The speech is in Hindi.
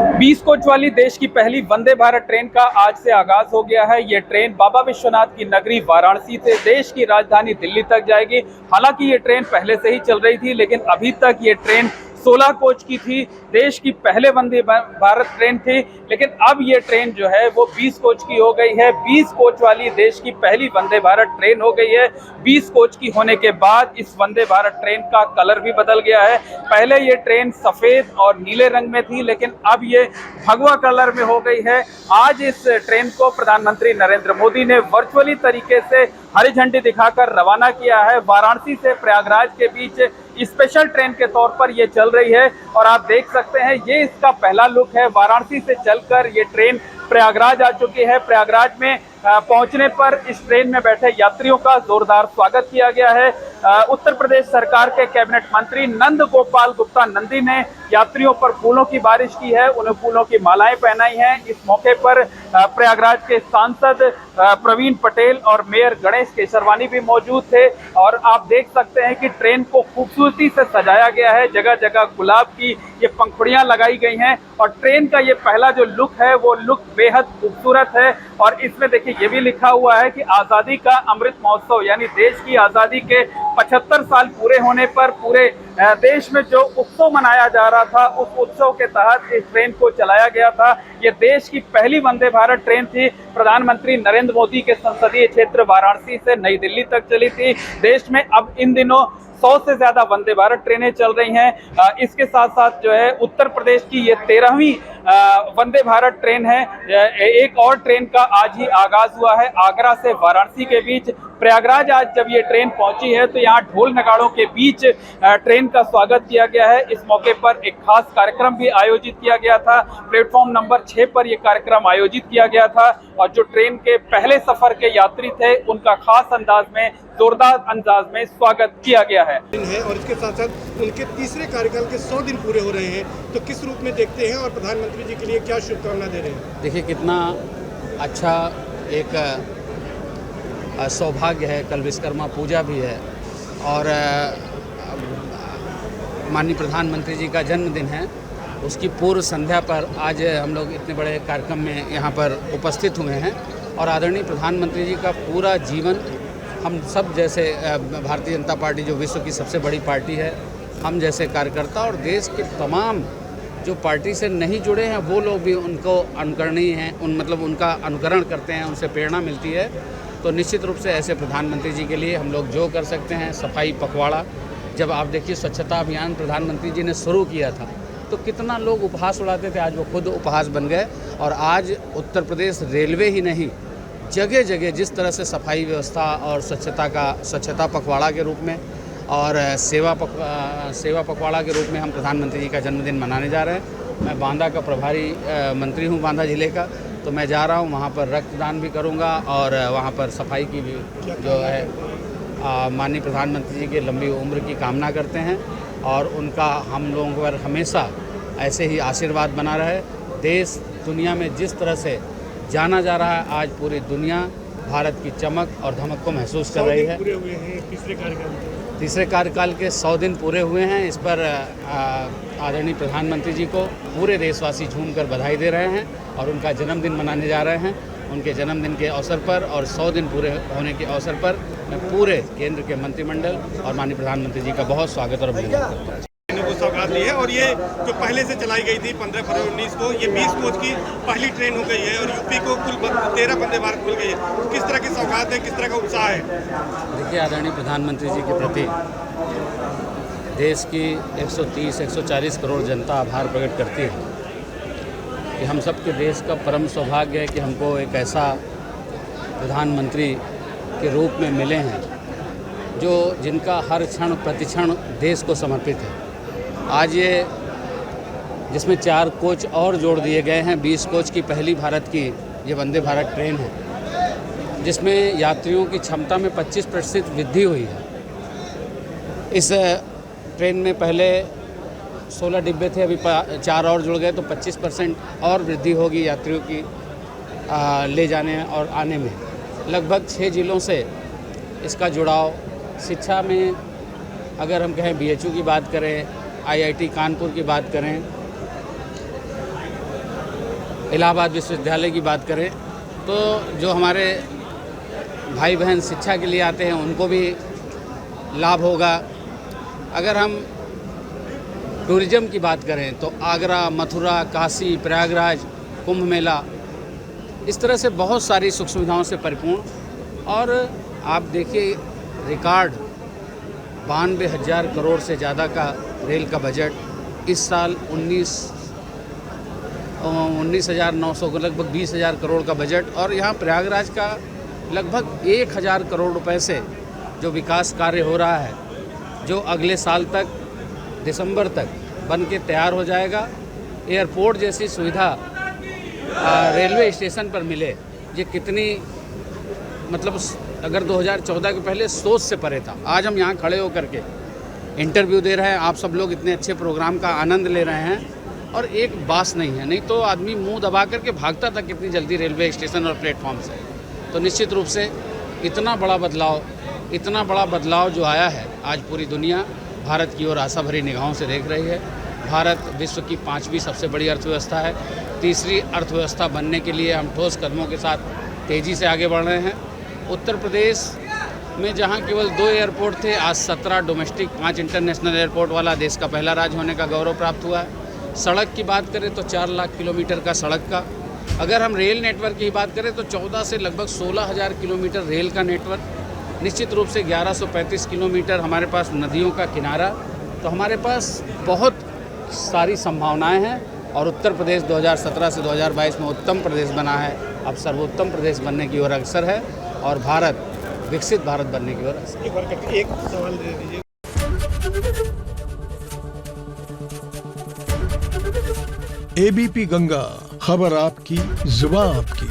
20 कोच वाली देश की पहली वंदे भारत ट्रेन का आज से आगाज हो गया है। ये ट्रेन बाबा विश्वनाथ की नगरी वाराणसी से देश की राजधानी दिल्ली तक जाएगी। हालांकि ये ट्रेन पहले से ही चल रही थी, लेकिन अभी तक ये ट्रेन 16 कोच की थी। देश की पहले वंदे भारत ट्रेन थी, लेकिन अब ये ट्रेन जो है वो 20 कोच की हो गई है। 20 कोच वाली देश की पहली वंदे भारत ट्रेन हो गई है। 20 कोच की होने के बाद इस वंदे भारत ट्रेन का कलर भी बदल गया है। पहले ये ट्रेन सफेद और नीले रंग में थी, लेकिन अब ये भगवा कलर में हो गई है। आज इस ट्रेन को प्रधानमंत्री नरेंद्र मोदी ने वर्चुअली तरीके से हरी झंडी दिखाकर रवाना किया है। वाराणसी से प्रयागराज के बीच स्पेशल ट्रेन के तौर पर ये चल रही है और आप देख सकते हैं ये इसका पहला लुक है। वाराणसी से चलकर ये ट्रेन प्रयागराज आ चुकी है। प्रयागराज में पहुंचने पर इस ट्रेन में बैठे यात्रियों का जोरदार स्वागत किया गया है। उत्तर प्रदेश सरकार के कैबिनेट मंत्री नंद गोपाल गुप्ता नंदी ने यात्रियों पर फूलों की बारिश की है, उन्हें फूलों की मालाएं पहनाई हैं। इस मौके पर प्रयागराज के सांसद प्रवीण पटेल और मेयर गणेश केसरवानी भी मौजूद थे और आप देख सकते हैं कि ट्रेन को खूबसूरती से सजाया गया है। जगह जगह गुलाब की ये पंखुड़ियां लगाई गई हैं और ट्रेन का ये पहला जो लुक है वो लुक बेहद खूबसूरत है। और इसमें देखिए ये भी लिखा हुआ है कि आज़ादी का अमृत महोत्सव, यानी देश की आज़ादी के 75 साल पूरे होने पर पूरे देश में जो उत्सव मनाया जा रहा था, उस उत्सव के तहत इस ट्रेन को चलाया गया था। ये देश की पहली वंदे भारत ट्रेन थी। प्रधानमंत्री नरेंद्र मोदी के संसदीय क्षेत्र वाराणसी से नई दिल्ली तक चली थी। देश में अब इन दिनों 100 से ज्यादा वंदे भारत ट्रेनें चल रही हैं। इसके साथ साथ जो है उत्तर प्रदेश की ये 13वीं वंदे भारत ट्रेन है। एक और ट्रेन का आज ही आगाज हुआ है आगरा से वाराणसी के बीच। प्रयागराज आज जब ये ट्रेन पहुंची है तो यहाँ ढोल नगाड़ों के बीच ट्रेन का स्वागत किया गया है। इस मौके पर एक खास कार्यक्रम भी आयोजित किया गया था। प्लेटफॉर्म नंबर 6 पर यह कार्यक्रम आयोजित किया गया था और जो ट्रेन के पहले सफर के यात्री थे उनका खास अंदाज में, जोरदार अंदाज में स्वागत किया गया है। और इसके साथ साथ उनके तीसरे कार्यकाल के 100 दिन पूरे हो रहे हैं, तो किस रूप में देखते हैं और प्रधानमंत्री जी के लिए क्या शुभकामना दे रहे हैं? देखिए कितना अच्छा एक सौभाग्य है। कल विश्वकर्मा पूजा भी है और माननीय प्रधानमंत्री जी का जन्मदिन है। उसकी पूर्व संध्या पर आज हम लोग इतने बड़े कार्यक्रम में यहाँ पर उपस्थित हुए हैं और आदरणीय प्रधानमंत्री जी का पूरा जीवन हम सब जैसे भारतीय जनता पार्टी जो विश्व की सबसे बड़ी पार्टी है, हम जैसे कार्यकर्ता और देश के तमाम जो पार्टी से नहीं जुड़े हैं वो लोग भी उनको अनुकरणीय हैं, उनका अनुकरण करते हैं, उनसे प्रेरणा मिलती है। तो निश्चित रूप से ऐसे प्रधानमंत्री जी के लिए हम लोग जो कर सकते हैं, सफाई पखवाड़ा, जब आप देखिए स्वच्छता अभियान प्रधानमंत्री जी ने शुरू किया था तो कितना लोग उपहास उड़ाते थे, आज वो खुद उपहास बन गए। और आज उत्तर प्रदेश रेलवे ही नहीं, जगह जगह जिस तरह से सफाई व्यवस्था और स्वच्छता पखवाड़ा के रूप में और सेवा पखवाड़ा के रूप में हम प्रधानमंत्री जी का जन्मदिन मनाने जा रहे हैं। मैं बांदा का प्रभारी मंत्री हूं, बांदा ज़िले का, तो मैं जा रहा हूं वहां पर रक्तदान भी करूंगा और वहां पर सफाई की भी जो है माननीय प्रधानमंत्री जी की लंबी उम्र की कामना करते हैं और उनका हम लोगों पर हमेशा ऐसे ही आशीर्वाद बना रहे। देश दुनिया में जिस तरह से जाना जा रहा है, आज पूरी दुनिया भारत की चमक और धमक को महसूस कर रही है। पूरे हुए हैं तीसरे कार्यकाल के 100 दिन पूरे हुए हैं। इस पर आदरणीय प्रधानमंत्री जी को पूरे देशवासी झूमकर बधाई दे रहे हैं और उनका जन्मदिन मनाने जा रहे हैं। उनके जन्मदिन के अवसर पर और 100 दिन पूरे होने के अवसर पर मैं पूरे केंद्र के मंत्रिमंडल और माननीय प्रधानमंत्री जी का बहुत स्वागत और अभिनंदन करता हूँ। को सौगात दी है और ये जो पहले से चलाई गई थी 15 फरवरी 19 को, ये 20 कोच की पहली ट्रेन हो गई है और यूपी को कुल 13 वंदे भारत खुल गई है। किस तरह की सौगात है, किस तरह का उत्साह है? देखिए आदरणीय प्रधानमंत्री जी के प्रति देश की 130-140 करोड़ जनता आभार प्रकट करती है कि हम सब के देश का परम सौभाग्य है कि हमको एक ऐसा प्रधानमंत्री के रूप में मिले हैं जो जिनका हर क्षण प्रतिक्षण देश को समर्पित है। आज ये जिसमें 4 कोच और जोड़ दिए गए हैं, 20 कोच की पहली भारत की ये वंदे भारत ट्रेन है जिसमें यात्रियों की क्षमता में 25% वृद्धि हुई है। इस ट्रेन में पहले 16 डिब्बे थे, अभी 4 और जुड़ गए तो 25% और वृद्धि होगी यात्रियों की ले जाने और आने में। लगभग 6 जिलों से इसका जुड़ाव, शिक्षा में अगर हम कहें BHU की बात करें, IIT कानपुर की बात करें, इलाहाबाद विश्वविद्यालय की बात करें तो जो हमारे भाई बहन शिक्षा के लिए आते हैं उनको भी लाभ होगा। अगर हम टूरिज़्म की बात करें तो आगरा, मथुरा, काशी, प्रयागराज, कुंभ मेला, इस तरह से बहुत सारी सुख सुविधाओं से परिपूर्ण। और आप देखिए रिकॉर्ड 92,000 करोड़ से ज़्यादा का रेल का बजट इस साल 19,900 लगभग 20,000 करोड़ का बजट। और यहाँ प्रयागराज का लगभग 1,000 करोड़ रुपए से जो विकास कार्य हो रहा है, जो अगले साल तक दिसंबर तक बन के तैयार हो जाएगा। एयरपोर्ट जैसी सुविधा रेलवे स्टेशन पर मिले, ये कितनी मतलब अगर 2014 के पहले सोच से परे था। आज हम यहाँ खड़े होकर के इंटरव्यू दे रहे हैं, आप सब लोग इतने अच्छे प्रोग्राम का आनंद ले रहे हैं और एक बात नहीं है, नहीं तो आदमी मुंह दबा करके भागता था कितनी जल्दी रेलवे स्टेशन और प्लेटफॉर्म से। तो निश्चित रूप से इतना बड़ा बदलाव जो आया है, आज पूरी दुनिया भारत की ओर आशा भरी निगाहों से देख रही है। भारत विश्व की 5वीं सबसे बड़ी अर्थव्यवस्था है। तीसरी अर्थव्यवस्था बनने के लिए हम ठोस कदमों के साथ तेज़ी से आगे बढ़ रहे हैं। उत्तर प्रदेश में जहां केवल 2 एयरपोर्ट थे, आज 17 डोमेस्टिक, 5 इंटरनेशनल एयरपोर्ट वाला देश का पहला राज्य होने का गौरव प्राप्त हुआ है। सड़क की बात करें तो 4 लाख किलोमीटर का सड़क का, अगर हम रेल नेटवर्क की बात करें तो 14 से लगभग 16,000 किलोमीटर रेल का नेटवर्क, निश्चित रूप से 1135 किलोमीटर हमारे पास नदियों का किनारा। तो हमारे पास बहुत सारी संभावनाएं हैं और उत्तर प्रदेश 2017 से 2022 में उत्तम प्रदेश बना है, अब सर्वोत्तम प्रदेश बनने की ओर अग्रसर है और भारत विकसित भारत बनने की ओर अग्रसर है। एक सवाल दे दीजिए। एबीपी गंगा, खबर आपकी, जुबान आपकी।